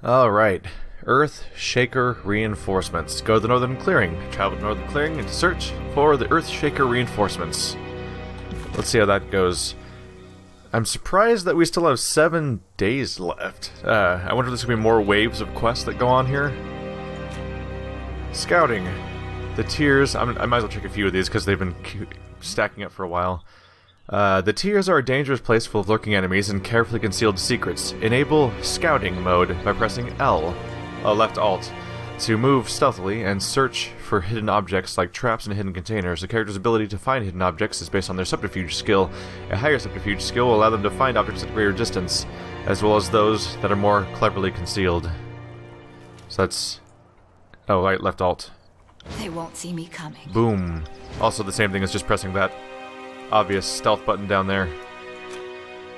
Alright. Earthshaker reinforcements. Go to the northern clearing. Travel to the northern clearing and search for the Earthshaker reinforcements. Let's see how that goes. I'm surprised that we still have 7 days left. I wonder if there's going to be more waves of quests that go on here. Scouting. The tiers. I might as well check a few of these because they've been stacking up for a while. The tiers are a dangerous place full of lurking enemies and carefully concealed secrets. Enable Scouting mode by pressing L, left Alt, to move stealthily and search for hidden objects like traps and hidden containers. The character's ability to find hidden objects is based on their subterfuge skill. A higher subterfuge skill will allow them to find objects at greater distance, as well as those that are more cleverly concealed. So that's... oh, right, left Alt. They won't see me coming. Boom. Also the same thing as just pressing that obvious stealth button down there.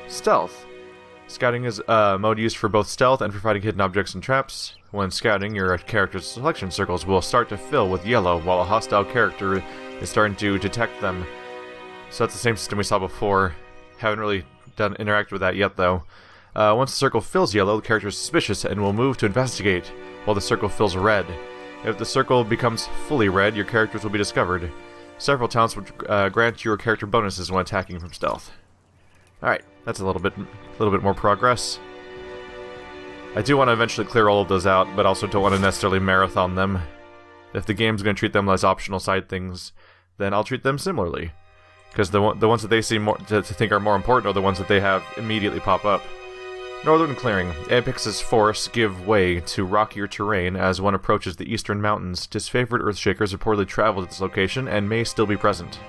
Stealth. Scouting is a mode used for both stealth and for finding hidden objects and traps. When scouting, your character's selection circles will start to fill with yellow while a hostile character is starting to detect them. So that's the same system we saw before. Haven't really interacted with that yet though. Once the circle fills yellow, the character is suspicious and will move to investigate while the circle fills red. If the circle becomes fully red, your characters will be discovered. Several talents would grant your character bonuses when attacking from stealth. Alright, that's a little bit more progress. I do want to eventually clear all of those out, but also don't want to necessarily marathon them. If the game's going to treat them as optional side things, then I'll treat them similarly. Because the ones that they seem more to think are more important are the ones that they have immediately pop up. Northern Clearing. Apex's forests give way to rockier terrain as one approaches the eastern mountains. Disfavored Earthshakers reportedly travel to this location and may still be present.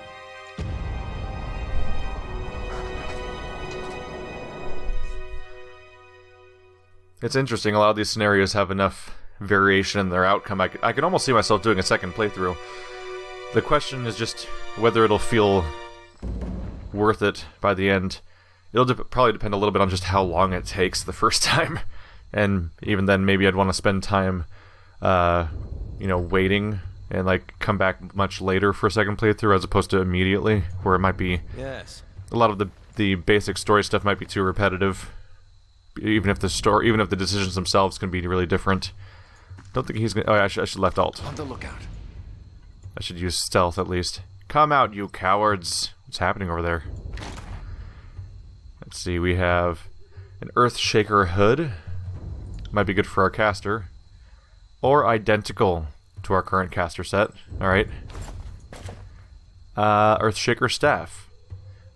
It's interesting, a lot of these scenarios have enough variation in their outcome. I can almost see myself doing a second playthrough. The question is just whether it'll feel worth it by the end. It'll probably depend a little bit on just how long it takes the first time. And even then, maybe I'd want to spend time, waiting and, come back much later for a second playthrough as opposed to immediately, where it might be... yes. A lot of the basic story stuff might be too repetitive. Even if the decisions themselves can be really different. Don't think he's gonna... oh, I should left Alt. On the lookout. I should use stealth at least. Come out, you cowards! What's happening over there? Let's see, we have an Earthshaker hood. Might be good for our caster. Or identical to our current caster set. Alright. Earthshaker staff.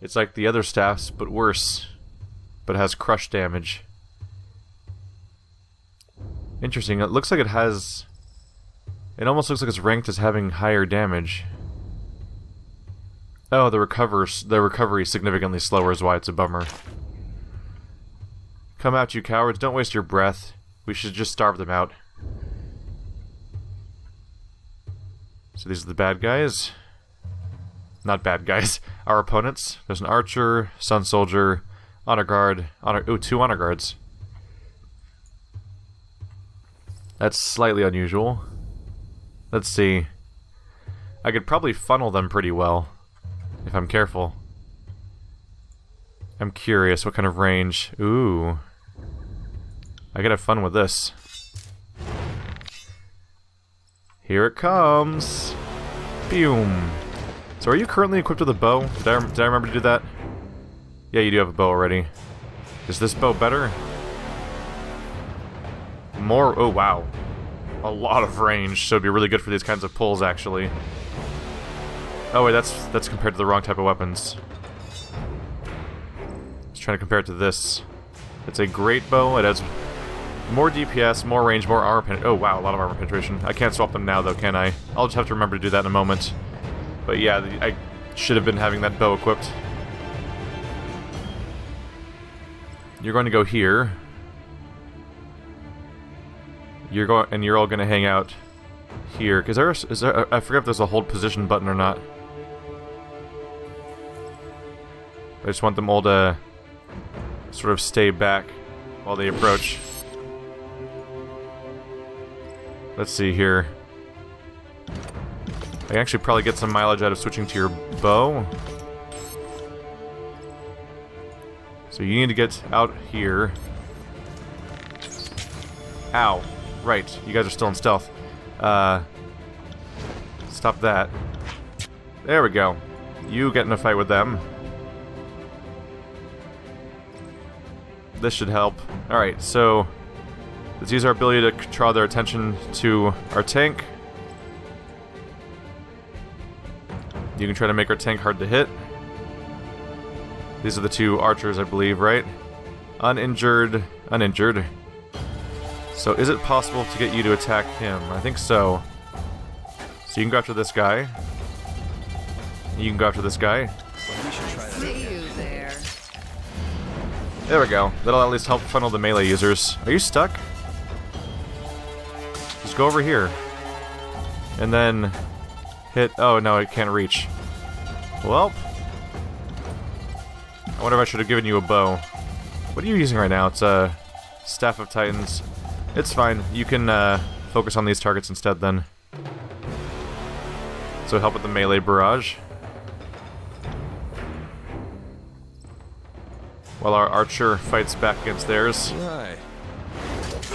It's like the other staffs, but worse. But it has crush damage. Interesting. It looks like it has... it almost looks like it's ranked as having higher damage. Oh, the recovery is significantly slower is why it's a bummer. Come out, you cowards. Don't waste your breath. We should just starve them out. So these are the bad guys. Not bad guys. Our opponents. There's an archer, sun soldier, honor guard, two honor guards. That's slightly unusual. Let's see. I could probably funnel them pretty well. If I'm careful. I'm curious, what kind of range? Ooh. I could have fun with this. Here it comes! Boom! So are you currently equipped with a bow? Did I remember to do that? Yeah, you do have a bow already. Is this bow better? More? Oh, wow. A lot of range, so it'd be really good for these kinds of pulls, actually. Oh wait, that's compared to the wrong type of weapons. I was trying to compare it to this. It's a great bow. It has more DPS, more range, more armor penetration. Oh wow, a lot of armor penetration. I can't swap them now though, can I? I'll just have to remember to do that in a moment. But yeah, I should have been having that bow equipped. You're going to go here. You're all going to hang out here. Is there? I forget if there's a hold position button or not. I just want them all to sort of stay back while they approach. Let's see here. I can actually probably get some mileage out of switching to your bow. So you need to get out here. Ow. Right, you guys are still in stealth. Stop that. There we go. You get in a fight with them. This should help. Alright, so let's use our ability to draw their attention to our tank. You can try to make our tank hard to hit. These are the two archers, I believe, right? Uninjured. Uninjured. So is it possible to get you to attack him? I think so. So you can go after this guy. You can go after this guy. There we go. That'll at least help funnel the melee users. Are you stuck? Just go over here. And then hit... Oh, no, it can't reach. Well... I wonder if I should have given you a bow. What are you using right now? It's a Staff of Titans. It's fine. You can focus on these targets instead then. So help with the melee barrage. While our archer fights back against theirs. Right.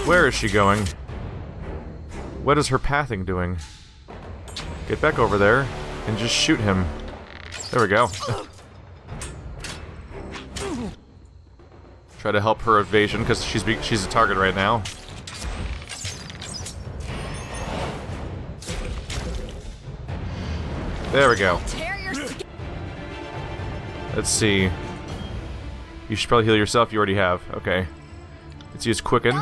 Where is she going? What is her pathing doing? Get back over there and just shoot him. There we go. Try to help her evasion because she's a target right now. There we go. Let's see. You should probably heal yourself. You already have. Okay. Let's use Quicken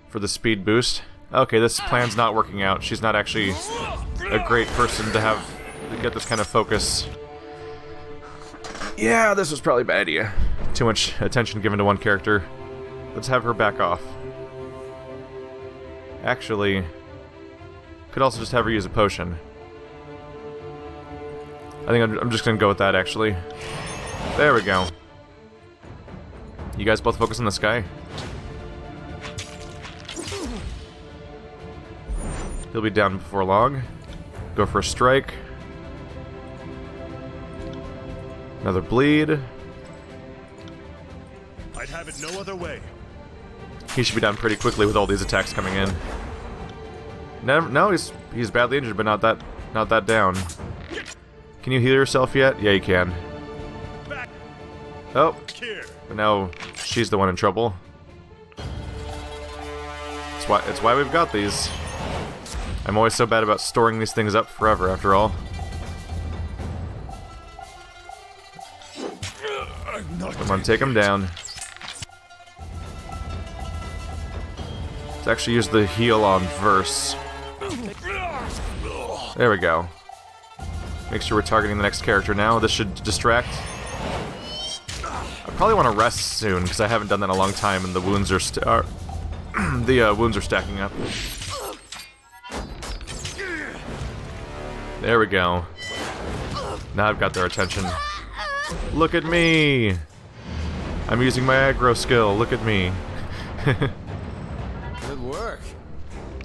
for the speed boost. Okay, this plan's not working out. She's not actually a great person to get this kind of focus. Yeah, this was probably a bad idea. Too much attention given to one character. Let's have her back off. Actually, could also just have her use a potion. I think I'm just gonna go with that, actually. There we go. You guys both focus on this guy. He'll be down before long. Go for a strike. Another bleed. I'd have it no other way. He should be done pretty quickly with all these attacks coming in. No, he's badly injured, but not that down. Can you heal yourself yet? Yeah, you can. Oh, but now she's the one in trouble. It's why we've got these. I'm always so bad about storing these things up forever, after all. Come on, take him down. Let's actually use the heal on Verse. There we go. Make sure we're targeting the next character now. This should distract. I probably want to rest soon because I haven't done that in a long time, and the wounds are wounds are stacking up. There we go. Now I've got their attention. Look at me! I'm using my aggro skill. Look at me. Good work.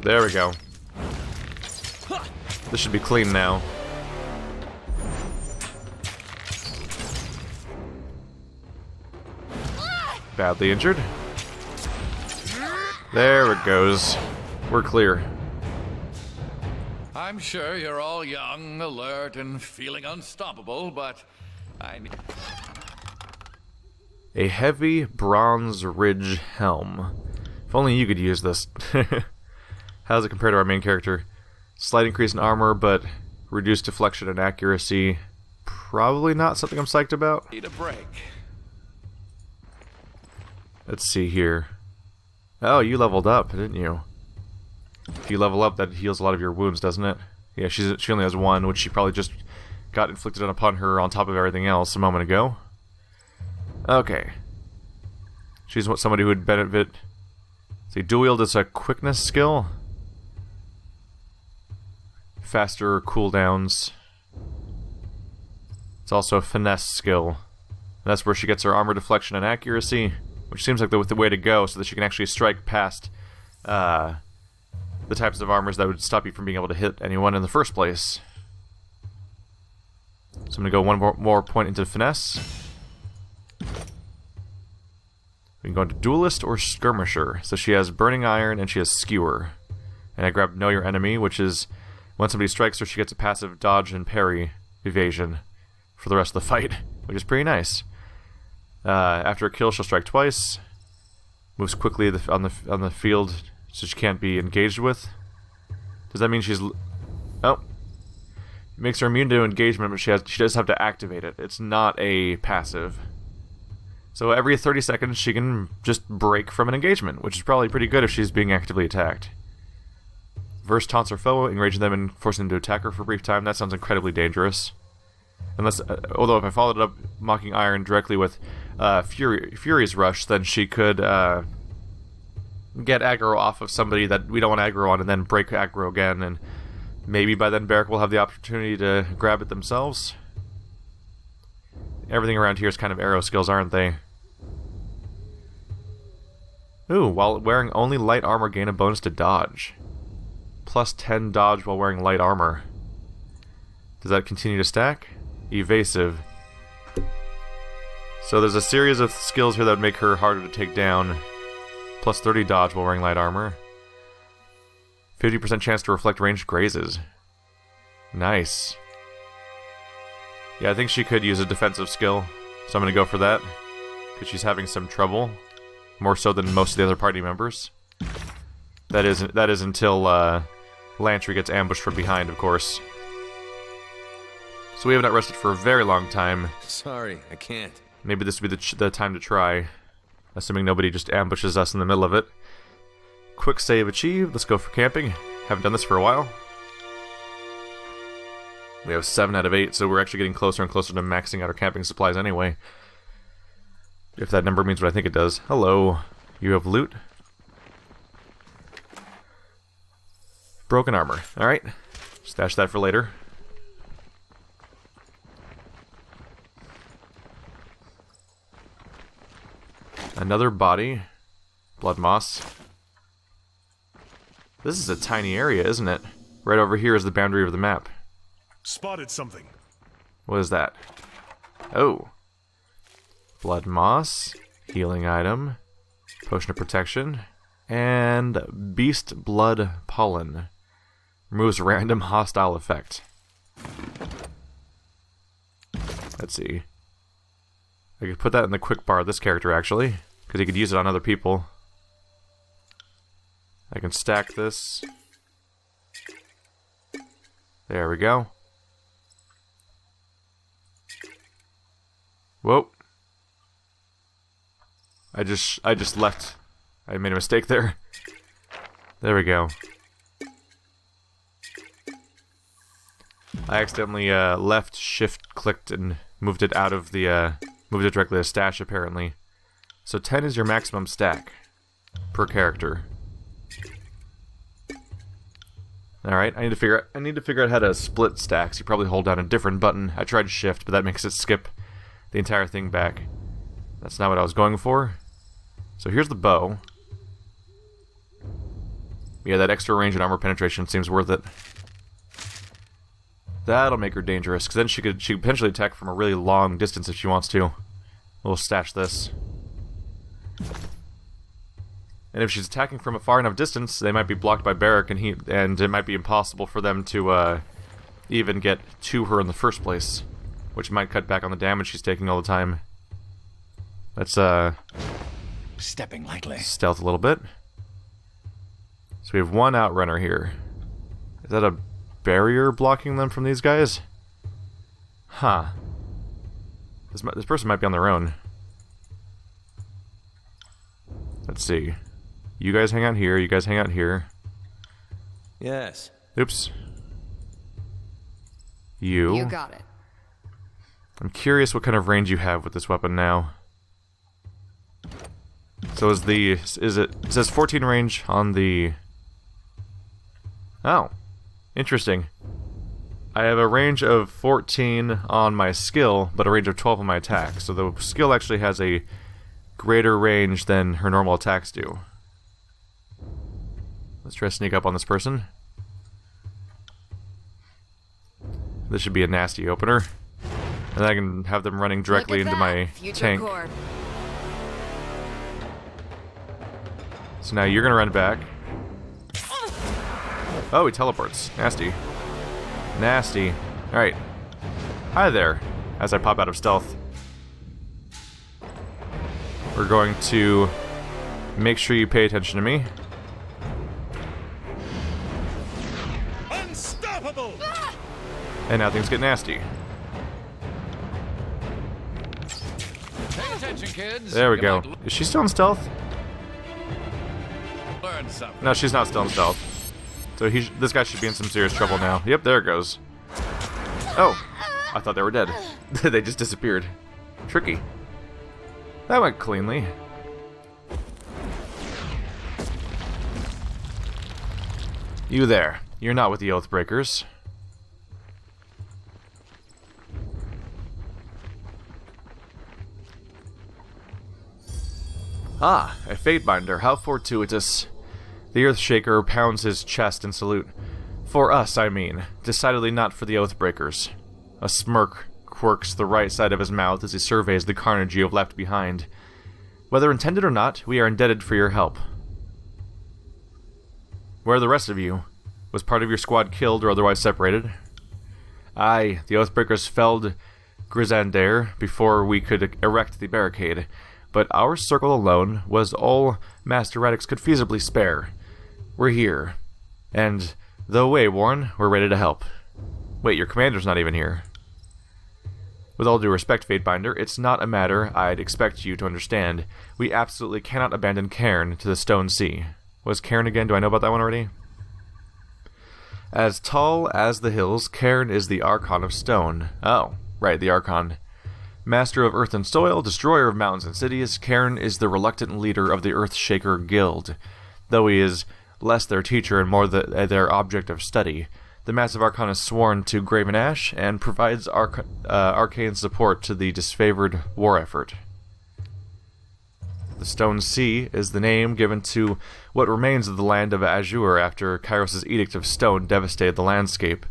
There we go. This should be clean now. Badly injured. There it goes. We're clear. I'm sure you're all young, alert, and feeling unstoppable, but I need... A heavy bronze ridge helm. If only you could use this. How does it compare to our main character? Slight increase in armor, but reduced deflection and accuracy. Probably not something I'm psyched about. Need a break. Let's see here. Oh, you leveled up, didn't you? If you level up, that heals a lot of your wounds, doesn't it? Yeah, she only has one, which she probably just got inflicted upon her on top of everything else a moment ago. Okay. She's somebody who would benefit. See, dual wield is a quickness skill. Faster cooldowns. It's also a finesse skill. And that's where she gets her armor deflection and accuracy, which seems like the way to go, so that she can actually strike past the types of armors that would stop you from being able to hit anyone in the first place. So I'm going to go one more point into finesse. We can go into Duelist or Skirmisher. So she has Burning Iron and she has Skewer. And I grabbed Know Your Enemy, which is when somebody strikes her, she gets a passive dodge and parry evasion for the rest of the fight, which is pretty nice. After a kill, she'll strike twice. Moves quickly on the field, so she can't be engaged with. Does that mean she's... Oh. It makes her immune to engagement, but she does have to activate it. It's not a passive. So every 30 seconds, she can just break from an engagement, which is probably pretty good if she's being actively attacked. Verse taunts her foe, enraging them and forcing them to attack her for a brief time. That sounds incredibly dangerous. Unless, although if I followed it up Mocking Iron directly with Fury's Rush, then she could get aggro off of somebody that we don't want aggro on and then break aggro again, and maybe by then Barrack will have the opportunity to grab it themselves. Everything around here is kind of arrow skills, aren't they? Ooh, while wearing only light armor, gain a bonus to dodge. Plus 10 dodge while wearing light armor. Does that continue to stack? Evasive. So there's a series of skills here that would make her harder to take down. Plus 30 dodge while wearing light armor. 50% chance to reflect ranged grazes. Nice. Yeah, I think she could use a defensive skill, so I'm going to go for that. Because she's having some trouble. More so than most of the other party members. That is until Lantry gets ambushed from behind, of course. So we have not rested for a very long time. Sorry, I can't. Maybe this would be the time to try. Assuming nobody just ambushes us in the middle of it. Quick save achieved. Let's go for camping. Haven't done this for a while. We have 7 out of 8, so we're actually getting closer and closer to maxing out our camping supplies anyway. If that number means what I think it does. Hello. You have loot? Broken armor. Alright. Stash that for later. Another body. Blood moss. This is a tiny area, isn't it? Right over here is the boundary of the map. Spotted something. What is that? Oh. Blood moss. Healing item. Potion of protection. And beast blood pollen. Removes random hostile effect. Let's see. I could put that in the quick bar of this character, actually, because he could use it on other people. I can stack this. There we go. Whoa. I just left. I made a mistake there. There we go. I accidentally left, shift clicked, and moved it out of the moved it directly to stash, apparently. So 10 is your maximum stack per character. Alright, I need to figure out how to split stacks. You probably hold down a different button. I tried shift, but that makes it skip the entire thing back. That's not what I was going for. So here's the bow. Yeah, that extra range and armor penetration seems worth it. That'll make her dangerous, because then she could potentially attack from a really long distance if she wants to. We'll stash this. And if she's attacking from a far enough distance, they might be blocked by Barrack, and it might be impossible for them to even get to her in the first place, which might cut back on the damage she's taking all the time. Let's Stepping lightly. stealth a little bit. So we have one outrunner here. Is that a barrier blocking them from these guys? Huh. This person might be on their own. Let's see. You guys hang out here, you guys hang out here. Yes. Oops. You. You got it. I'm curious what kind of range you have with this weapon now. So it says 14 range on the... Oh. Interesting. I have a range of 14 on my skill, but a range of 12 on my attack. So the skill actually has a greater range than her normal attacks do. Let's try to sneak up on this person. This should be a nasty opener. And I can have them running directly into my tank. So now you're gonna run back. Oh, he teleports. Nasty. Nasty. Alright. Hi there. As I pop out of stealth. We're going to make sure you pay attention to me. Unstoppable! And now things get nasty. Pay attention, kids. There we You go. might Is she still in stealth? learn something. No, she's not still in stealth. So this guy should be in some serious trouble now. Yep, there it goes. Oh, I thought they were dead. They just disappeared. Tricky. That went cleanly. You there. You're not with the Oathbreakers. Ah, a Fatebinder. How fortuitous. The Earthshaker pounds his chest in salute. For us, I mean. Decidedly not for the Oathbreakers. A smirk quirks the right side of his mouth as he surveys the carnage you have left behind. Whether intended or not, we are indebted for your help. Where are the rest of you? Was part of your squad killed or otherwise separated? Aye, the Oathbreakers felled Grisandair before we could erect the barricade, but our circle alone was all Master Radix could feasibly spare. We're here, and though wayworn, we're ready to help. Wait, your commander's not even here. With all due respect, Fatebinder, it's not a matter I'd expect you to understand. We absolutely cannot abandon Cairn to the Stone Sea. Was Cairn again? Do I know about that one already? As tall as the hills, Cairn is the Archon of Stone. Oh, right, the Archon. Master of earth and soil, destroyer of mountains and cities, Cairn is the reluctant leader of the Earthshaker Guild. Though he is less their teacher and more their object of study, the Massive Archon is sworn to Graven Ash and provides arcane support to the disfavored war effort. The Stone Sea is the name given to what remains of the land of Azure after Kairos' Edict of Stone devastated the landscape.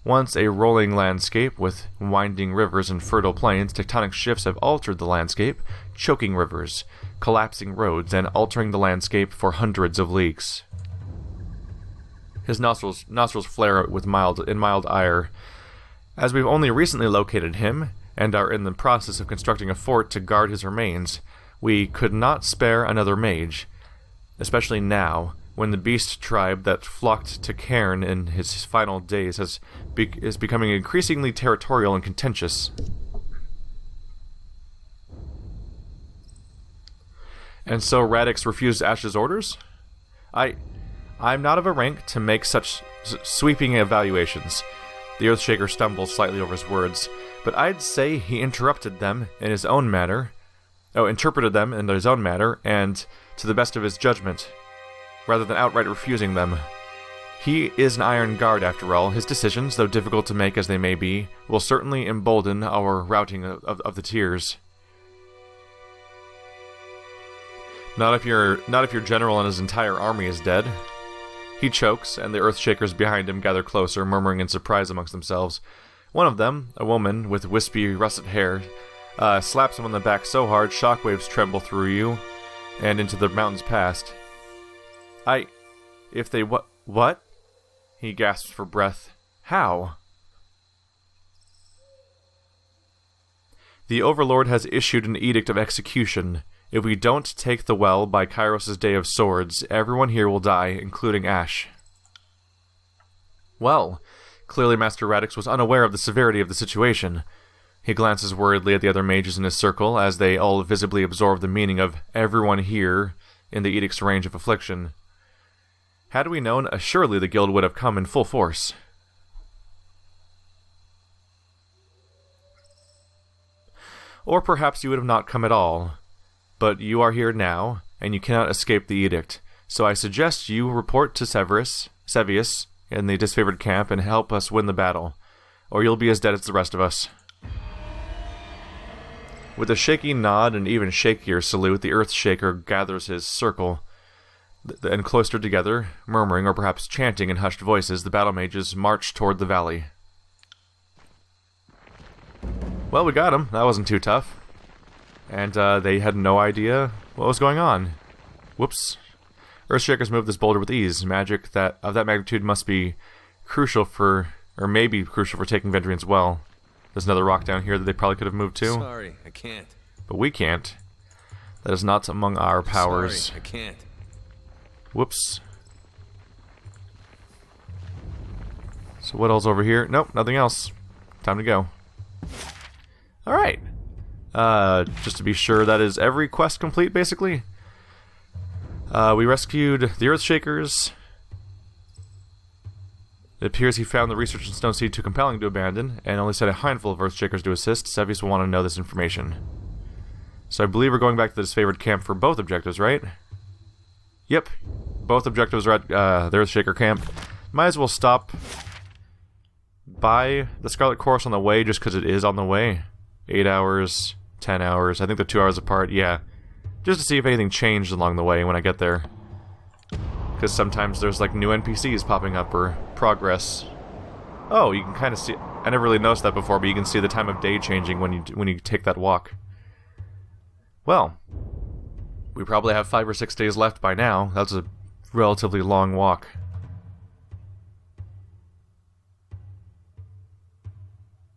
Once a rolling landscape with winding rivers and fertile plains, tectonic shifts have altered the landscape, choking rivers, collapsing roads, and altering the landscape for hundreds of leagues. His nostrils flare with mild ire. As we've only recently located him, and are in the process of constructing a fort to guard his remains, we could not spare another mage, especially now, when the beast tribe that flocked to Cairn in his final days is becoming increasingly territorial and contentious. And so Radix refused Ash's orders? I'm not of a rank to make such sweeping evaluations. The Earthshaker stumbles slightly over his words, but I'd say he interpreted them in his own manner, and to the best of his judgment, rather than outright refusing them. He is an Iron Guard, after all. His decisions, though difficult to make as they may be, will certainly embolden our routing of the tiers. Not if your general and his entire army is dead. He chokes, and the Earthshakers behind him gather closer, murmuring in surprise amongst themselves. One of them, a woman with wispy, russet hair, slaps him on the back so hard shockwaves tremble through you and into the mountains past. If they what? He gasps for breath. How? The Overlord has issued an edict of execution. If we don't take the well by Kairos' Day of Swords, everyone here will die, including Ash. Well, clearly Master Radix was unaware of the severity of the situation. He glances worriedly at the other mages in his circle as they all visibly absorb the meaning of everyone here in the edict's range of affliction. Had we known, assuredly the guild would have come in full force. Or perhaps you would have not come at all. But you are here now, and you cannot escape the edict, so I suggest you report to Sevius in the disfavored camp and help us win the battle, or you'll be as dead as the rest of us. With a shaky nod and even shakier salute, the Earthshaker gathers his circle, and cloistered together, murmuring or perhaps chanting in hushed voices, the battle mages march toward the valley. Well, we got him. That wasn't too tough. And they had no idea what was going on. Whoops. Earthshakers move this boulder with ease. Magic that of that magnitude must be crucial for, or may be crucial for taking Vendrian's well. There's another rock down here that they probably could have moved to. Sorry, I can't. But we can't. That is not among our powers. Sorry, I can't. Whoops. So what else over here? Nope, nothing else. Time to go. Alright. Just to be sure, that is every quest complete, basically. We rescued the Earthshakers. It appears he found the research in Stone Seed too compelling to abandon, and only sent a handful of Earthshakers to assist. Sevius will want to know this information. So I believe we're going back to the disfavored camp for both objectives, right? Yep. Both objectives are at the Earthshaker camp. Might as well stop by the Scarlet Course on the way, just because it is on the way. 8 hours, 10 hours. I think they're 2 hours apart, yeah. Just to see if anything changed along the way when I get there. Because sometimes there's like new NPCs popping up or progress. Oh, you can kind of see... I never really noticed that before, but you can see the time of day changing when you take that walk. Well, we probably have 5 or 6 days left by now. That's a relatively long walk.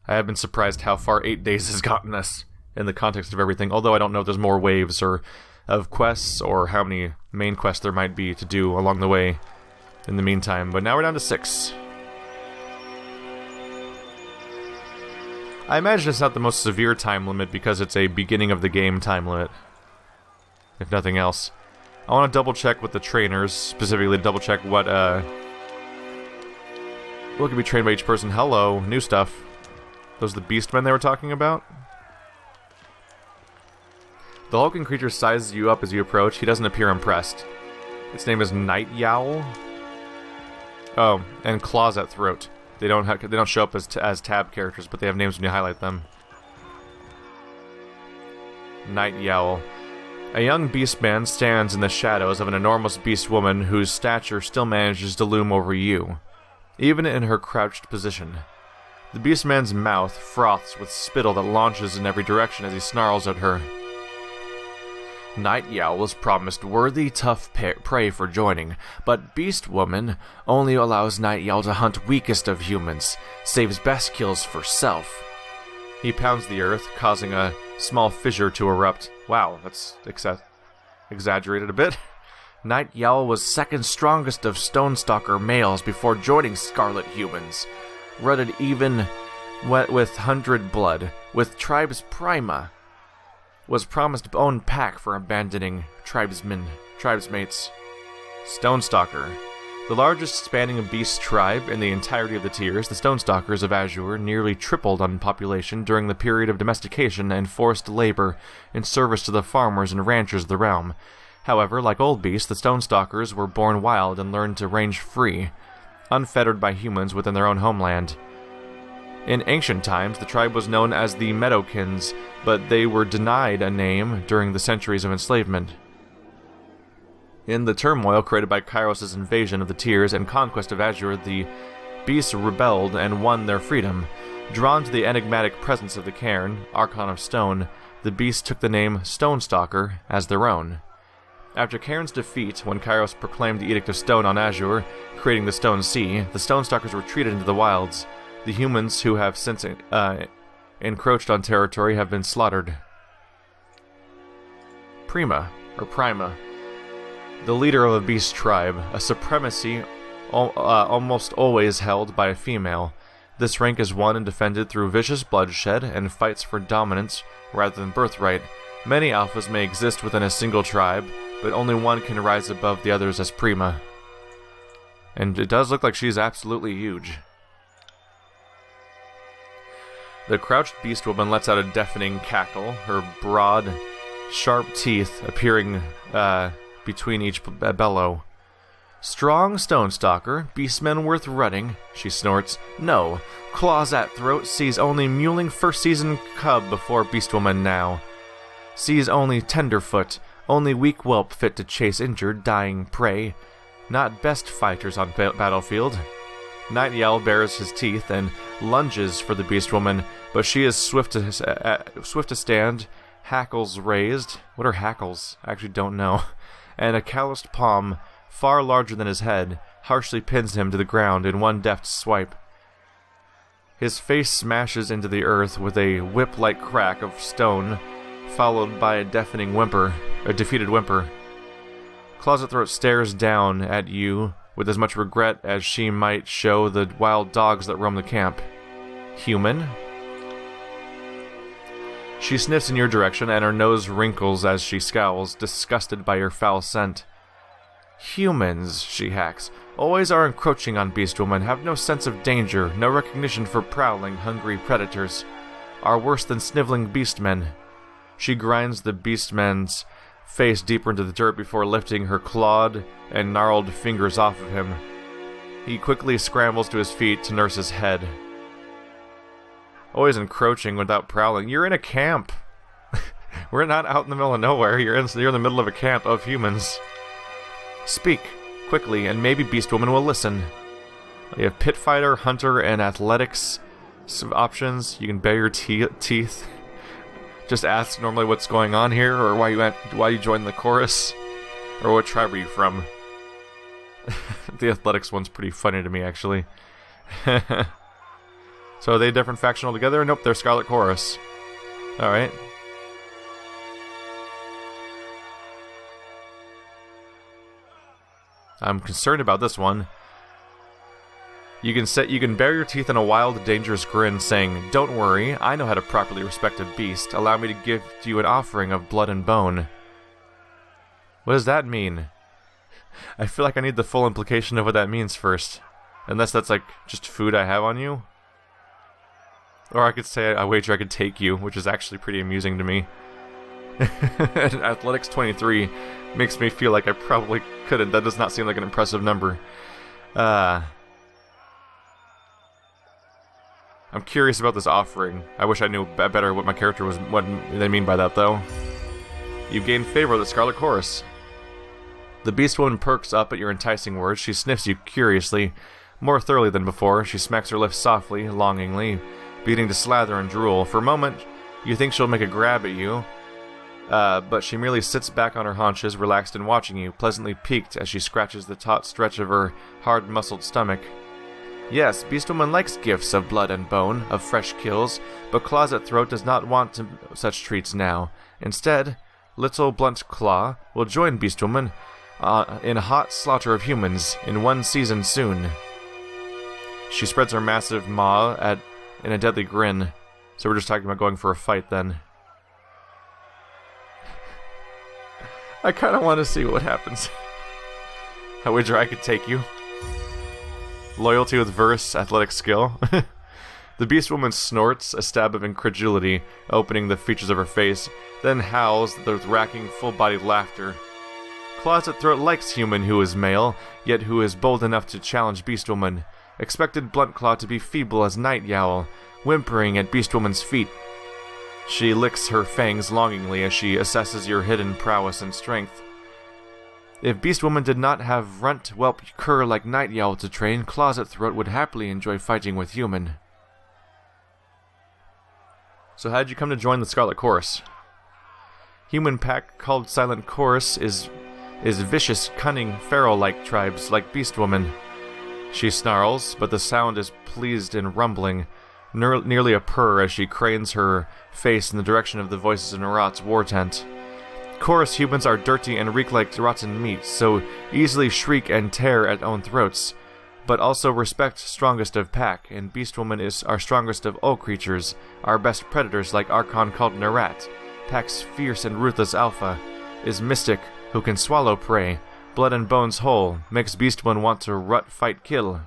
I have been surprised how far 8 days has gotten us in the context of everything, although I don't know if there's more waves or of quests or how many main quests there might be to do along the way in the meantime. But now we're down to 6. I imagine it's not the most severe time limit because it's a beginning of the game time limit, if nothing else. I want to double check with the trainers, specifically double check what can be trained by each person. Hello, new stuff. Those are the beastmen they were talking about? The hulking creature sizes you up as you approach. He doesn't appear impressed. Its name is Night Yowl. Oh, and claws at throat. They don't show up as tab characters, but they have names when you highlight them. Night Yowl. A young beastman stands in the shadows of an enormous beast woman whose stature still manages to loom over you, even in her crouched position. The beastman's mouth froths with spittle that launches in every direction as he snarls at her. Night Yowl was promised worthy, tough prey for joining, but Beast Woman only allows Night Yowl to hunt weakest of humans, saves best kills for self. He pounds the earth, causing a small fissure to erupt. Wow, that's exaggerated a bit. Night Yowl was second strongest of Stonestalker males before joining Scarlet Humans. Rutted even with 100 blood, with Tribes Prima. Was promised own pack for abandoning tribesmates. Stonestalker. The largest spanning beast tribe in the entirety of the tiers, the Stonestalkers of Azure nearly tripled on population during the period of domestication and forced labor in service to the farmers and ranchers of the realm. However, like old beasts, the Stonestalkers were born wild and learned to range free, unfettered by humans within their own homeland. In ancient times, the tribe was known as the Meadowkins, but they were denied a name during the centuries of enslavement. In the turmoil created by Kairos' invasion of the Tiers and conquest of Azure, the beasts rebelled and won their freedom. Drawn to the enigmatic presence of the cairn, Archon of Stone, the beasts took the name Stonestalker as their own. After Cairn's defeat, when Kairos proclaimed the Edict of Stone on Azure, creating the Stone Sea, the Stonestalkers retreated into the wilds. The humans who have since encroached on territory have been slaughtered. Prima, the leader of a beast tribe, a supremacy almost always held by a female. This rank is won and defended through vicious bloodshed and fights for dominance rather than birthright. Many alphas may exist within a single tribe, but only one can rise above the others as Prima. And it does look like she's absolutely huge. The crouched beast woman lets out a deafening cackle, her broad, sharp teeth appearing between each bellow. Strong Stonestalker, beastmen worth running, she snorts. No, claws at throat, sees only mewling first season cub before beastwoman now. Sees only tenderfoot, only weak whelp fit to chase injured, dying prey. Not best fighters on battlefield. Night Yowl bares his teeth and lunges for the beast woman, but she is swift to stand, hackles raised. What are hackles? I actually don't know. And a calloused palm far larger than his head, harshly pins him to the ground in one deft swipe. His face smashes into the earth with a whip-like crack of stone, followed by a deafening whimper, a defeated whimper. Closet Throat stares down at you with as much regret as she might show the wild dogs that roam the camp. Human? She sniffs in your direction, and her nose wrinkles as she scowls, disgusted by your foul scent. Humans, she hacks, always are encroaching on Beastwoman, have no sense of danger, no recognition for prowling, hungry predators, are worse than sniveling beastmen. She grinds the beastman's face deeper into the dirt before lifting her clawed and gnarled fingers off of him. He quickly scrambles to his feet to nurse his head. Always encroaching without prowling. You're in a camp. We're not out in the middle of nowhere. You're in the middle of a camp of humans. Speak, quickly, and maybe Beastwoman will listen. You have Pit Fighter, Hunter, and Athletics options. You can bare your teeth. Just ask normally what's going on here, or why you joined the chorus, or what tribe are you from. The Athletics one's pretty funny to me, actually. So are they a different faction altogether? Nope, they're Scarlet Chorus. Alright. I'm concerned about this one. You can bare your teeth in a wild, dangerous grin, saying, "Don't worry, I know how to properly respect a beast. Allow me to give you an offering of blood and bone." What does that mean? I feel like I need the full implication of what that means first. Unless that's like just food I have on you. Or I could say, I wager I could take you, which is actually pretty amusing to me. Athletics 23 makes me feel like I probably couldn't. That does not seem like an impressive number. I'm curious about this offering. I wish I knew better what my character was, what they mean by that, though. You gain favor with the Scarlet Chorus. The Beastwoman perks up at your enticing words. She sniffs you curiously, more thoroughly than before. She smacks her lips softly, longingly, beginning to slather and drool. For a moment, you think she'll make a grab at you, but she merely sits back on her haunches, relaxed and watching you, pleasantly piqued as she scratches the taut stretch of her hard-muscled stomach. Yes, Beastwoman likes gifts of blood and bone, of fresh kills, but Closet Throat does not want such treats now. Instead, Little Blunt Claw will join Beastwoman in a hot slaughter of humans in one season soon. She spreads her massive maw in a deadly grin. So we're just talking about going for a fight then. I kind of want to see what happens. I wager I could take you. Loyalty with verse, athletic skill. The Beastwoman snorts, a stab of incredulity, opening the features of her face, then howls with racking, full-bodied laughter. Closet Throat likes human who is male, yet who is bold enough to challenge Beastwoman. Expected Blunt Claw to be feeble as Night Yowl, whimpering at Beastwoman's feet. She licks her fangs longingly as she assesses your hidden prowess and strength. If Beastwoman did not have Runt Whelp cur like Night Yowl to train, Closet Throat would happily enjoy fighting with human. So how'd you come to join the Scarlet Chorus? Human pack called Silent Chorus is vicious, cunning, feral-like tribes like Beastwoman. She snarls, but the sound is pleased and rumbling, nearly a purr as she cranes her face in the direction of the voices in Arat's war tent. Chorus humans are dirty and reek like rotten meat, so easily shriek and tear at own throats, but also respect strongest of pack, and Beastwoman is our strongest of all creatures, our best predators like Archon called Narat, pack's fierce and ruthless alpha, is mystic who can swallow prey, blood and bones whole, makes Beastwoman want to rut, fight, kill.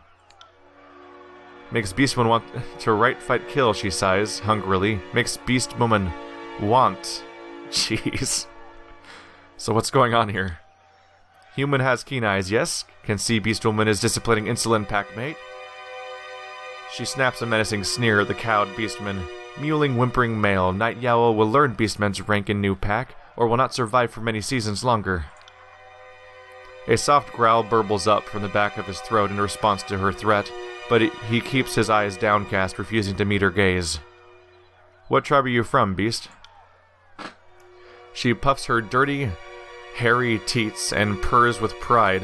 Makes Beastwoman want to right, fight, kill, she sighs, hungrily. Makes Beastwoman want. Jeez. So what's going on here? Human has keen eyes, yes? Can see Beastwoman is disciplining insolent packmate. She snaps a menacing sneer at the cowed Beastman. Mewling, whimpering male, Night Yowl will learn Beastman's rank in new pack, or will not survive for many seasons longer. A soft growl burbles up from the back of his throat in response to her threat, but he keeps his eyes downcast, refusing to meet her gaze. What tribe are you from, Beast? She puffs her dirty, hairy teats and purrs with pride.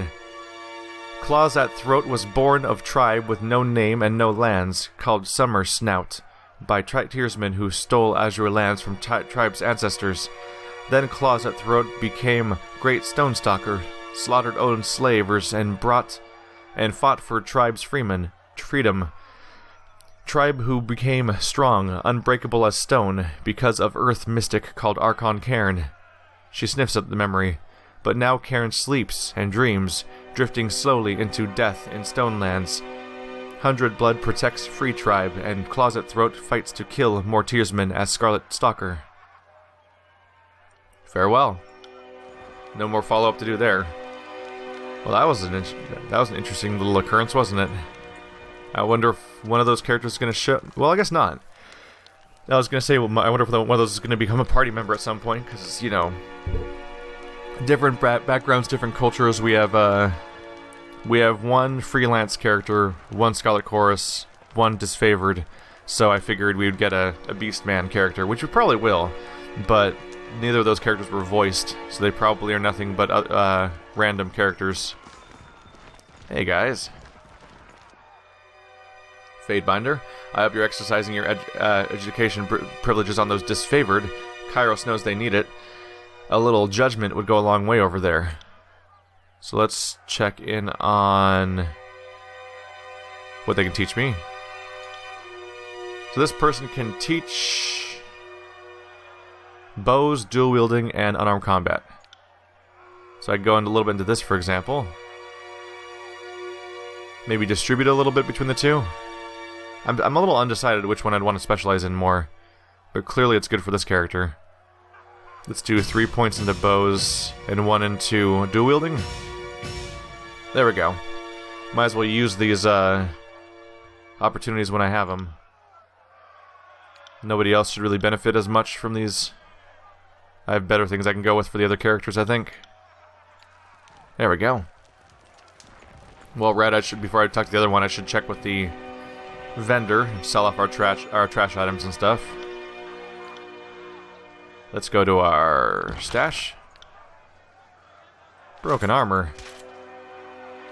Claws at Throat was born of tribe with no name and no lands, called Summer Snout, by tiersmen who stole azure lands from tribe's ancestors. Then Claws at Throat became Great Stonestalker, slaughtered own slavers, and fought for tribe's freedom. Tribe who became strong, unbreakable as stone, because of earth mystic called Archon Cairn. She sniffs at the memory, but now Cairn sleeps and dreams, drifting slowly into death in Stonelands. 100 Blood protects Free Tribe, and Claws at Throat fights to kill more Tearsmen as Scarlet Stalker. Farewell. No more follow-up to do there. Well, that was an interesting little occurrence, wasn't it? I wonder if one of those characters is going to show... Well, I guess not. I was going to say, well, I wonder if one of those is going to become a party member at some point, because, you know, different backgrounds, different cultures. We have one freelance character, one Scarlet Chorus, one disfavored, so I figured we would get a Beastman character, which we probably will, but neither of those characters were voiced, so they probably are nothing but random characters. Hey guys. Fatebinder, I hope you're exercising your education privileges on those disfavored. Kairos knows they need it. A little judgment would go a long way over there. So let's check in on what they can teach me. So this person can teach bows, dual wielding, and unarmed combat. So I can go into a little bit into this, for example. Maybe distribute a little bit between the two. I'm a little undecided which one I'd want to specialize in more, but clearly it's good for this character. Let's do 3 points into bows and 1 into dual wielding. There we go. Might as well use these opportunities when I have them. Nobody else should really benefit as much from these. I have better things I can go with for the other characters, I think. There we go. Well, Red, before I talk to the other one, I should check with the vendor and sell off our trash items and stuff. Let's go to our stash. Broken armor.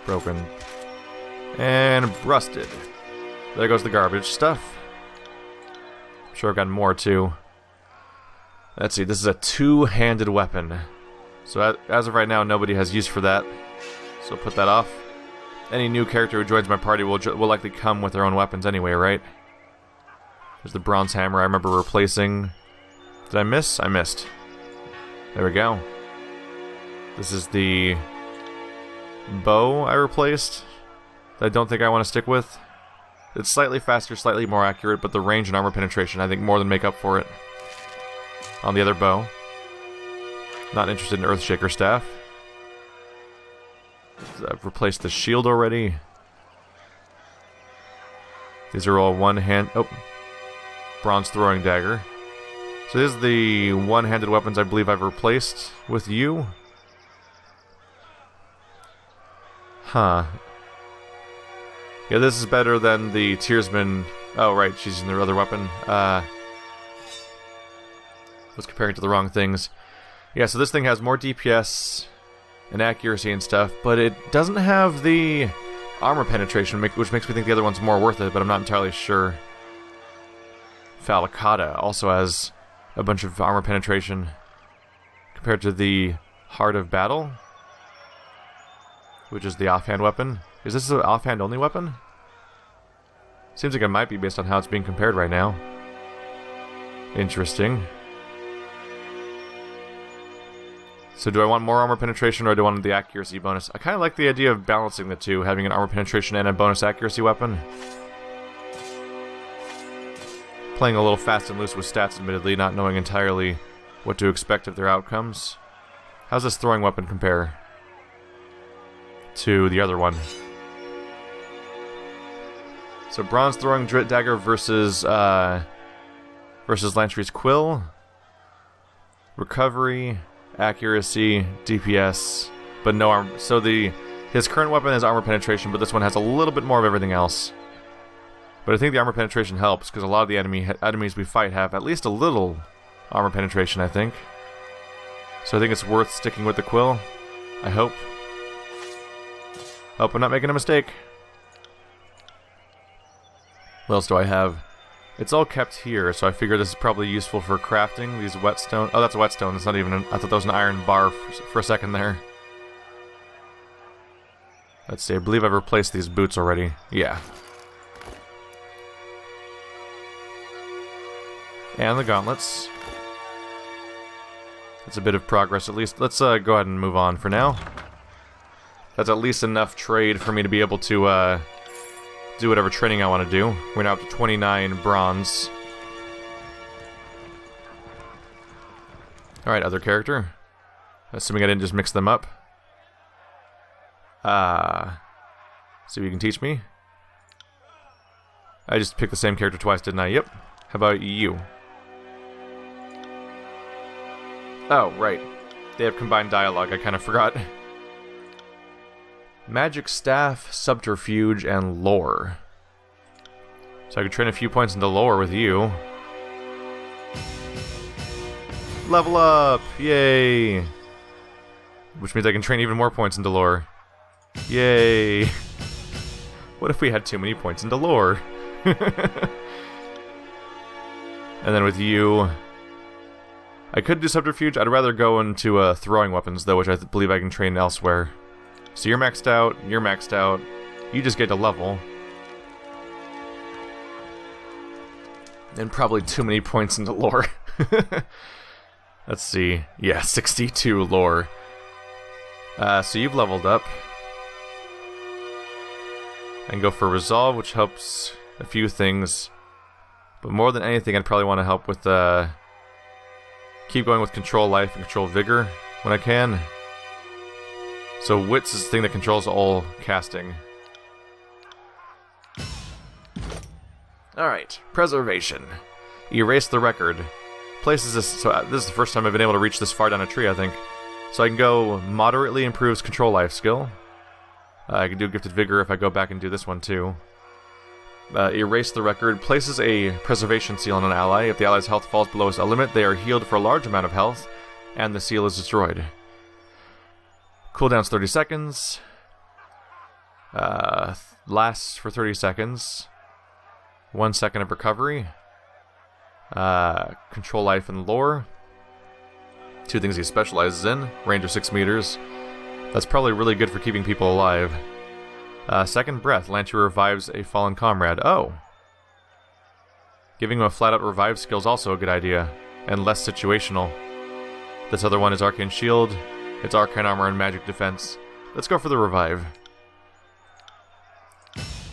Broken. And rusted. There goes the garbage stuff. I'm sure I've got more too. Let's see, this is a two-handed weapon. So as of right now, nobody has use for that. So put that off. Any new character who joins my party will likely come with their own weapons anyway, right? There's the bronze hammer I remember replacing. Did I miss? I missed. There we go. This is the bow I replaced that I don't think I want to stick with. It's slightly faster, slightly more accurate, but the range and armor penetration I think more than make up for it. On the other bow. Not interested in Earthshaker staff. I've replaced the shield already. These are all one-hand... Oh. Bronze throwing dagger. So this is the one-handed weapons I believe I've replaced with you. Huh. Yeah, this is better than the Tearsman... Oh, right, she's using their other weapon. Was comparing to the wrong things. Yeah, so this thing has more DPS and accuracy and stuff, but it doesn't have the armor penetration, which makes me think the other one's more worth it, but I'm not entirely sure. Falicata also has a bunch of armor penetration compared to the Heart of Battle, which is the offhand weapon. Is this an offhand only weapon? Seems like it might be based on how it's being compared right now. Interesting. So do I want more armor penetration or do I want the accuracy bonus? I kind of like the idea of balancing the two, having an armor penetration and a bonus accuracy weapon. Playing a little fast and loose with stats, admittedly, not knowing entirely what to expect of their outcomes. How's this throwing weapon compare to the other one? So bronze throwing dagger versus Lantry's Quill. Recovery, accuracy, DPS, but no armor. So his current weapon has armor penetration, but this one has a little bit more of everything else. But I think the armor penetration helps, because a lot of the enemies we fight have at least a little armor penetration, I think. So I think it's worth sticking with the Quill. I hope. Hope I'm not making a mistake. What else do I have? It's all kept here, so I figure this is probably useful for crafting these whetstone. Oh, that's a whetstone. It's not even. I thought that was an iron bar for a second there. Let's see. I believe I've replaced these boots already. Yeah. And the gauntlets. That's a bit of progress, at least. Let's go ahead and move on for now. That's at least enough trade for me to be able to do whatever training I want to do. We're now up to 29 bronze. Alright, other character. Assuming I didn't just mix them up. See if you can teach me. I just picked the same character twice, didn't I? Yep. How about you? Oh, right. They have combined dialogue, I kind of forgot. Magic Staff, Subterfuge, and Lore. So I could train a few points into Lore with you. Level up! Yay! Which means I can train even more points into Lore. Yay! What if we had too many points into Lore? And then with you... I could do Subterfuge. I'd rather go into throwing weapons, though, which I believe I can train elsewhere. So you're maxed out, you just get to level. And probably too many points into lore. Let's see. Yeah, 62 lore. So you've leveled up. I can go for Resolve, which helps a few things. But more than anything, I'd probably want to help with keep going with Control Life and Control Vigor when I can. So Wits is the thing that controls all casting. Alright, Preservation. Erase the record. Places this, so this is the first time I've been able to reach this far down a tree, I think. So I can go moderately improves Control Life skill. I can do Gifted Vigor if I go back and do this one too. Erase the record. Places a preservation seal on an ally. If the ally's health falls below a limit, they are healed for a large amount of health, and the seal is destroyed. Cooldown's 30 seconds. Lasts for 30 seconds. 1 second of recovery. Control Life and Lore. Two things he specializes in. Range of 6 meters. That's probably really good for keeping people alive. Second Breath. Lantry revives a fallen comrade. Oh. Giving him a flat-out revive skill is also a good idea. And less situational. This other one is Arcane Shield. It's Arcane Armor and Magic Defense. Let's go for the revive.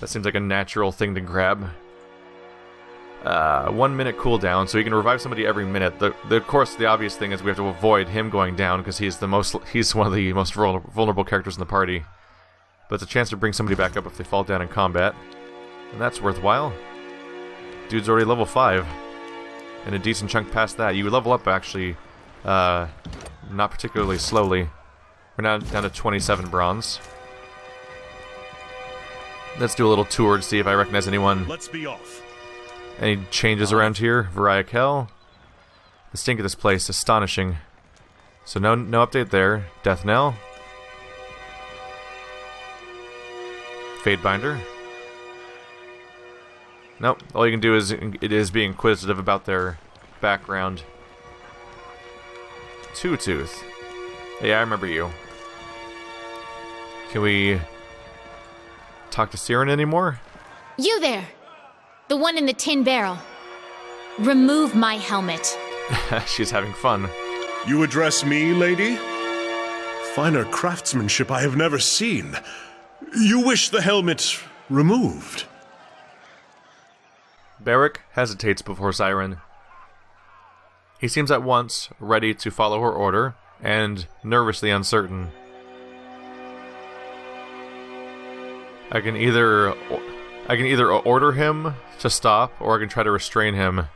That seems like a natural thing to grab. 1 minute cooldown, so he can revive somebody every minute. Of course, the obvious thing is we have to avoid him going down because he's one of the most vulnerable characters in the party. But it's a chance to bring somebody back up if they fall down in combat, and that's worthwhile. Dude's already level 5, and a decent chunk past that. You level up actually, not particularly slowly. We're now down to 27 bronze. Let's do a little tour to see if I recognize anyone. Let's be off. Any changes around here? Variah Kell. The stink of this place, astonishing. So no update there. Death Knell. Fatebinder. Nope. All you can do is be inquisitive about their background. Two Tooth. Yeah, I remember you. Can we talk to Siren anymore? You there! The one in the tin barrel. Remove my helmet. She's having fun. You address me, lady? Finer craftsmanship I have never seen. You wish the helmet removed? Barrick hesitates before Siren. He seems at once ready to follow her order, and nervously uncertain. I can either order him to stop, or I can try to restrain him.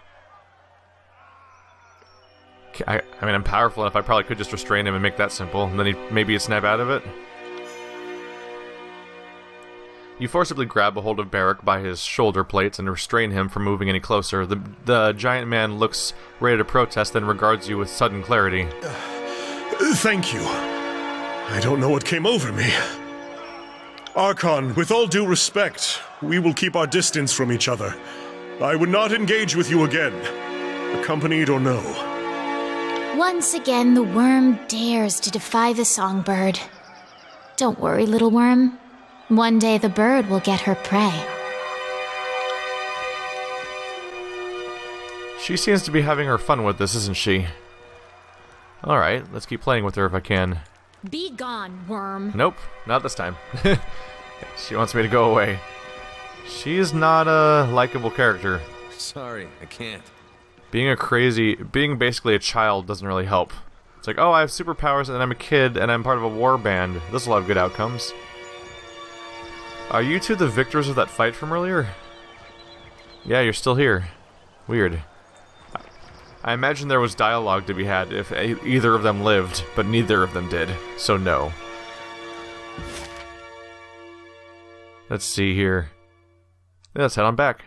I mean, I'm powerful enough, I probably could just restrain him and make that simple, and then maybe he'd snap out of it. You forcibly grab a hold of Barrick by his shoulder plates and restrain him from moving any closer. The giant man looks ready to protest, then regards you with sudden clarity. Thank you. I don't know what came over me. Archon, with all due respect, we will keep our distance from each other. I would not engage with you again, accompanied or no. Once again, the worm dares to defy the songbird. Don't worry, little worm. One day the bird will get her prey. She seems to be having her fun with this, isn't she? Alright, let's keep playing with her if I can. Be gone, worm. Nope, not this time. She wants me to go away. She's not a likable character. Sorry, I can't. Being basically a child doesn't really help. It's like, oh, I have superpowers and I'm a kid and I'm part of a war band. This will have good outcomes. Are you two the victors of that fight from earlier? Yeah, you're still here. Weird. I imagine there was dialogue to be had if either of them lived, but neither of them did, so no. Let's see here. Let's head on back.